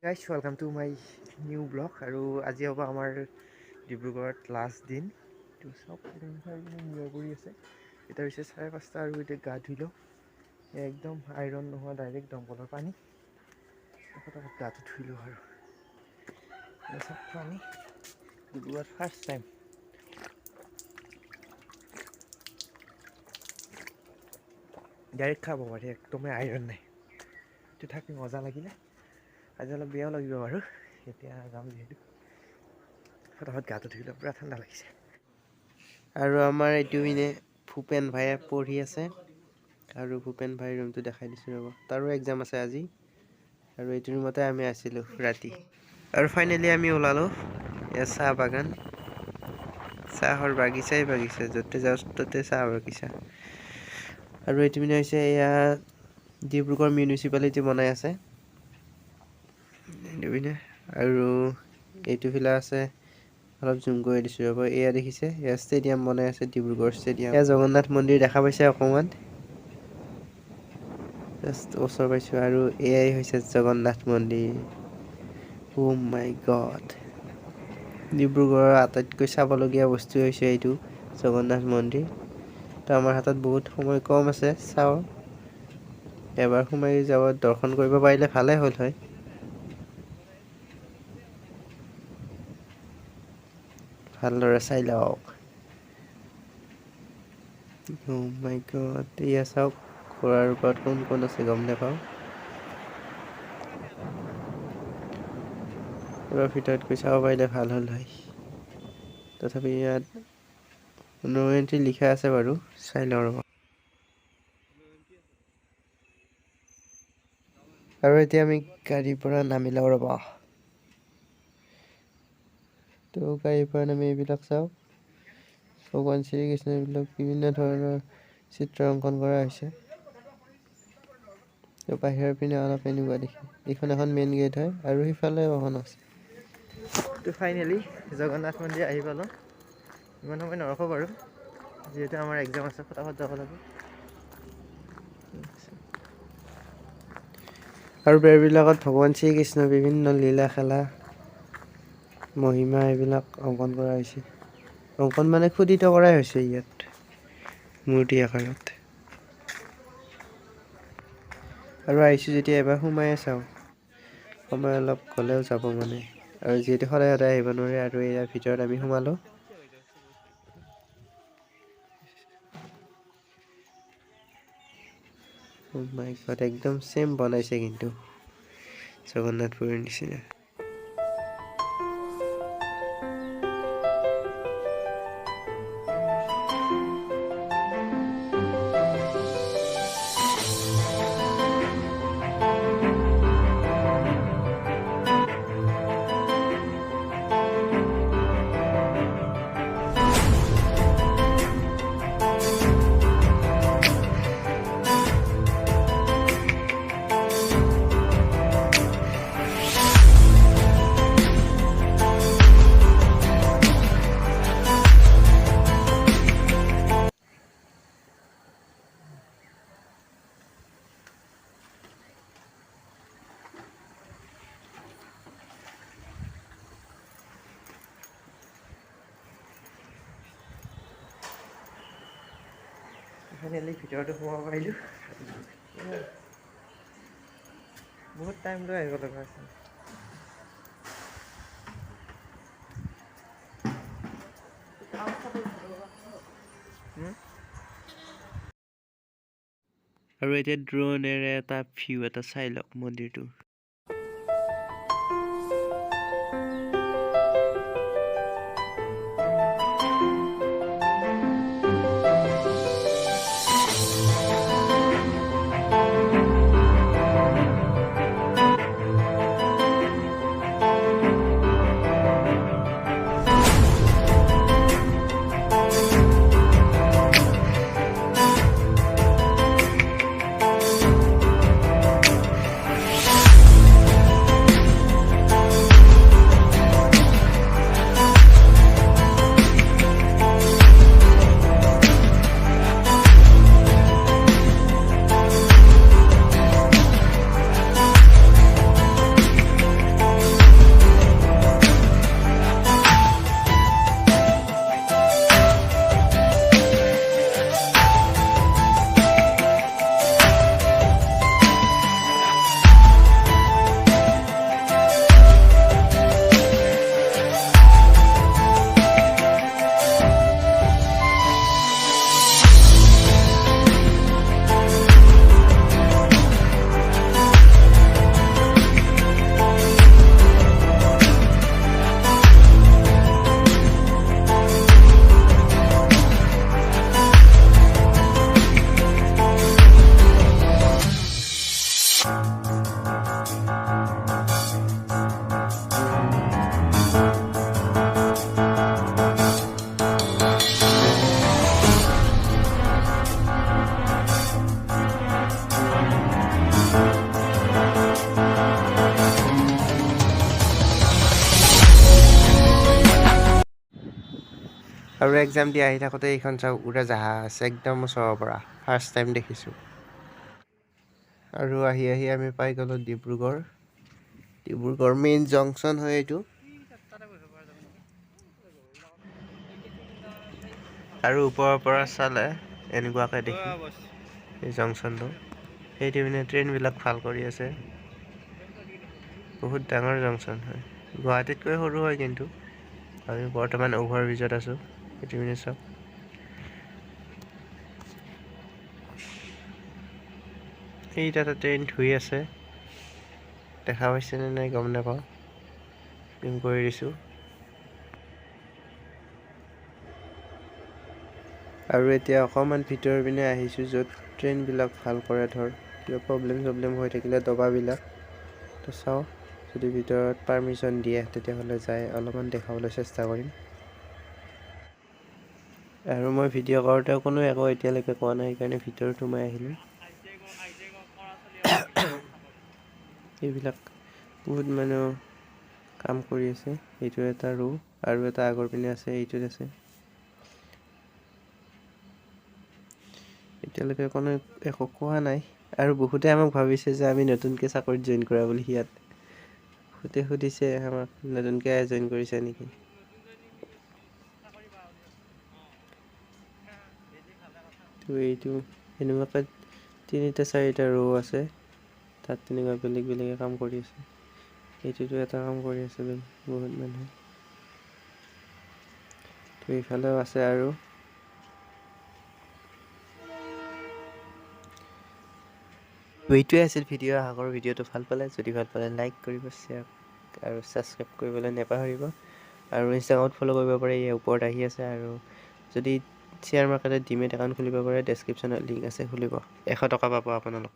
Guys, welcome to my new vlog. আৰু আজি হ'ব আমাৰ ডিব্ৰুগড়ত লাষ্ট দিন। তো চব নিয়ৰ কৰি আছে। এতিয়া হৈছে 5:30 আৰু এতিয়া গা ধুই লওঁ। একদম আইৰণ নোহোৱা ডাইৰেক্ট দমকলৰ পানী। ফটাফট গাটো ধুই লওঁ আৰু চব পানী ডিব্ৰুগড়ত ফাৰ্ষ্ট টাইম। ডাইৰেক্ট খাব পাৰি, একদমেই আইৰণ নাই। এইটো থাকি মজা লাগিলে। আজি অলপ বেয়াও লাগিব বাৰু, এতিয়া যাম যিহেতু ফটাফট গাটো ধুই লওঁ, পূৰা ঠাণ্ডা লাগিছে। আৰু আমাৰ এইটো পিনে ভূপেন ভাইয়ে পঢ়ি আছে, আৰু ভূপেন ভাইৰ ৰুমটো দেখাই দিছোঁ ৰ'ব। তাৰো এক্সাম আছে আজি, আৰু এইটো ৰুমতে আমি আছিলোঁ ৰাতি। আৰু ফাইনেলি আমি ওলালোঁ। এয়া চাহ বাগান, চাহৰ বাগিচাই বাগিচা, য'তে যাওঁ ত'তে চাহ বাগিচা। আৰু এইটো পিনে হৈছে এয়া ডিব্ৰুগড় মিউনিচিপালিটি বনাই আছে এইটো পিনে। আৰু এইটো ফালে আছে, অলপ জুম কৰি দিছোঁ ৰ'ব। এয়া দেখিছে, এয়া ষ্টেডিয়াম বনাই আছে, ডিব্ৰুগড় ষ্টেডিয়াম। এয়া জগন্নাথ মন্দিৰ দেখা পাইছে অকণমান, জাষ্ট ওচৰ পাইছোঁ। আৰু এয়াই হৈছে জগন্নাথ মন্দিৰ। অ' মাই গড, ডিব্ৰুগড়ৰ আটাইতকৈ চাবলগীয়া বস্তু হৈছে এইটো জগন্নাথ মন্দিৰ। তো আমাৰ হাতত বহুত সময় কম আছে, চাওঁ এবাৰ সোমাই যাব, দৰ্শন কৰিব পাৰিলে ভালে হ'ল হয়। ভালদৰে চাই লওক। অ' মাই গড, এয়া চাওক, ঘোঁৰাৰ ওপৰত কোন কোন আছে গম নাপাওঁ। এবাৰ ভিতৰত গৈ চাব পাৰিলে ভাল হ'ল হয়। তথাপি ইয়াত নো এণ্ট্ৰি লিখা আছে বাৰু, চাই লওঁ ৰ'ব। আৰু এতিয়া আমি গাড়ীৰ পৰা নামি লওঁ ৰ'ব। তো গাড়ীৰ পৰা নামি এইবিলাক চাওঁ, ভগৱান শ্ৰীকৃষ্ণ এইবিলাক বিভিন্ন ধৰণৰ চিত্ৰ অংকন কৰা হৈছে। তো বাহিৰৰ পিনে অলপ এনেকুৱা দেখি, এইখন এখন মেইন গেট হয়, আৰু সিফালে এখন আছে। তো ফাইনেলি জগন্নাথ মন্দিৰ আহি পালোঁ। ইমান সময় নৰখোঁ বাৰু, যিহেতু আমাৰ এক্সাম আছে, ফটাফট যাব লাগে। আৰু বেৰবিলাকত ভগৱান শ্ৰীকৃষ্ণৰ বিভিন্ন লীলা খেলা, মহিমা এইবিলাক অংকন কৰা হৈছে। অংকন মানে খোদিত কৰাই হৈছে ইয়াত মূৰ্তি আকাৰত। আৰু আহিছোঁ যেতিয়া এবাৰ সোমাই চাওঁ, সময় অলপ গ'লেও যাব মানে। আৰু যিহেতু সদায় সদায় আহিব নোৱাৰে, আৰু ইয়াৰ ভিতৰত আমি সোমালোঁ। অ' মাই গড, একদম চেম বনাইছে কিন্তু জগন্নাথ পুৰীৰ নিচিনা। ফাইনেলি ভিতৰতো সোমাব পাৰিলোঁ। বহুত টাইম লৈ আহিব লগা হৈছে। আৰু এতিয়া ড্ৰোনেৰে এটা ভিউ এটা চাই লওক মন্দিৰটো। আৰু এক্সাম দি আহি থাকোঁতে এইখন চাওক উৰাজাহাজ একদম ওচৰৰ পৰা ফাৰ্ষ্ট টাইম দেখিছোঁ। আৰু আহি আমি পাই গ'লোঁ ডিব্ৰুগড় মেইন জংচন হয় এইটো। আৰু ওপৰৰ পৰা চালে এনেকুৱাকৈ দেখি এই জংচনটো। সেইটো মানে ট্ৰেইনবিলাক ভাল কৰি আছে, বহুত ডাঙৰ জংচন হয়, গুৱাহাটীতকৈ সৰু হয় কিন্তু। আমি বৰ্তমান অভাৰ ব্ৰিজত আছোঁ, সেইটো মানে চাওক। সেই তাতে ট্ৰেইন ধুই আছে, দেখা পাইছেনে নাই গম নাপাওঁ, জুম কৰি দিছোঁ। আৰু এতিয়া অকণমান ভিতৰৰ পিনে আহিছোঁ, য'ত ট্ৰেইনবিলাক ভাল কৰে, ধৰ কিবা প্ৰব্লেম হৈ থাকিলে দবাবিলাক। তো চাওঁ, যদি ভিতৰত পাৰ্মিশ্যন দিয়ে তেতিয়াহ'লে যাই অলপমান দেখাবলৈ চেষ্টা কৰিম। আৰু মই ভিডিঅ' কৰোঁতে কোনো একো এতিয়ালৈকে কোৱা নাই, সেইকাৰণে ভিতৰত সোমাই আহিলোঁ। এইবিলাক বহুত মানুহ কাম কৰি আছে, এইটো এটা ৰো আৰু এটা আগৰ পিনে আছে, এইটোত আছে। এতিয়ালৈকে কোনো একো কোৱা নাই, আৰু বহুতে আমাক ভাবিছে যে আমি নতুনকৈ চাকৰিত জইন কৰা বুলি। ইয়াত বহুতে সুধিছে আমাক, নতুনকৈ জইন কৰিছে নেকি। তো এইটো এনেকুৱাকৈ 3-4টা ৰো আছে, তাত তেনেকুৱা বেলেগে কাম কৰি আছে। এইটোতো এটা কাম কৰি আছে বহুত মানুহে। তো এইফালেও আছে আৰু। এইটোৱে আছিল ভিডিঅ'। আশা কৰোঁ ভিডিঅ'টো ভাল পালে, যদি ভাল পালে লাইক কৰিব, শ্বেয়াৰ আৰু ছাবস্ক্ৰাইব কৰিবলৈ নাপাহৰিব। আৰু ইনষ্টাগ্ৰামত ফ'ল' কৰিব পাৰে, এই ওপৰত আহি আছে। আৰু যদি শ্বেয়াৰ মাৰ্কেটত ডিমেট একাউণ্ট খুলিব পাৰে, ডেছক্ৰিপশ্যনত লিংক আছে, খুলিব, 100 টকা পাব আপোনালোক।